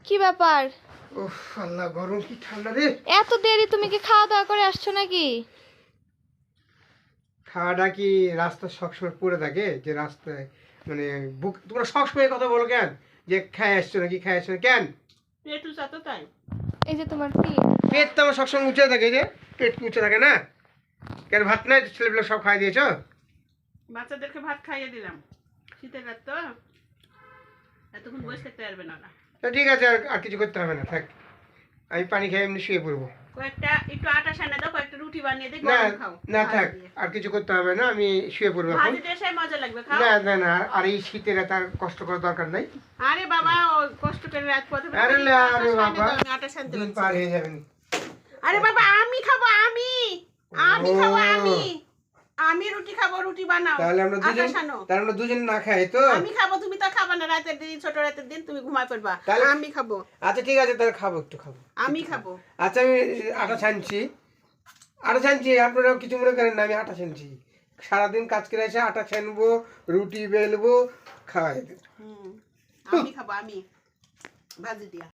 কি ব্যাপার? উফ আল্লাহ, গরম কি ঠান্ডা রে। এত দেরি তুমি কি খাওয়া দাওয়া করে আসছো নাকি? খাওয়াটা কি রাস্তা সবসময় পড়ে থাকে যে রাস্তায় মানে বুক, তোমরা সবসময় কথা বলো কেন যে খাই আসছো নাকি খাই আসছো না কেন? পেট উঁচা তো তাই। এই যে তোমার পেট। পেট তো আমার সবসময় উঁচে থাকে, যে পেট কি উঁচে থাকে না? কেন ভাত নাই? ছেলেপিলে সব খাই দিয়েছো? বাচ্চাদেরকে ভাত খাইয়ে দিলাম, শীতের রাত তো, এতক্ষণ বসে থাকতে পারবে না ওরা। তো ঠিক আছে, আর কিছু করতে হবে না, থাক। আমি পানি খেয়ে এমনি শুয়ে পড়বো। কয়েকটা একটু আটা সানে দাও, কয়েকটা রুটি বানিয়ে দিই, না গরম খাও। না, ভাজি থাক, দিয়ে। আর কিছু করতে হবে না, আমি শুয়ে পড়বো এখন। ভাজি দিয়ে সেই মজা লাগবে, খাও। না না না, আর এই শীতের এত আর কষ্ট করার দরকার নাই। আরে বাবা, ও কষ্ট করে রাত পথে আরে আটা না, সানে আরে দাও, বাবা, আমি আটা সানতে দিন পারছি পার না। হয়ে যাবেন। আরে বাবা, আমি খাবো, আমি খাবো, আমি রুটি খাবো, রুটি বানাও, তাহলে আমরা আটা দুজন, সানো। তাহলে আমরা দুজন না খাই তো? আমি খাবো, তুমি তো খাবা না, রাতের দিন, ছোট রাতের দিন তুমি ঘুমায় পড়বা। তাহলে- আমি খাবো, আচ্ছা ঠিক আছে, তাহলে খাবো, একটু খাবো। আমি খাবো। আচ্ছা আমি আটা ছানছি, আপনারা কিছু মনে করেন না, আমি আটা ছানছি। সারাদিন কাজ করে এসে আটা ছানবো, রুটি বেলবো, খাওয়াই দেবো। আমি খাবো, আমি ভাজি দিয়া।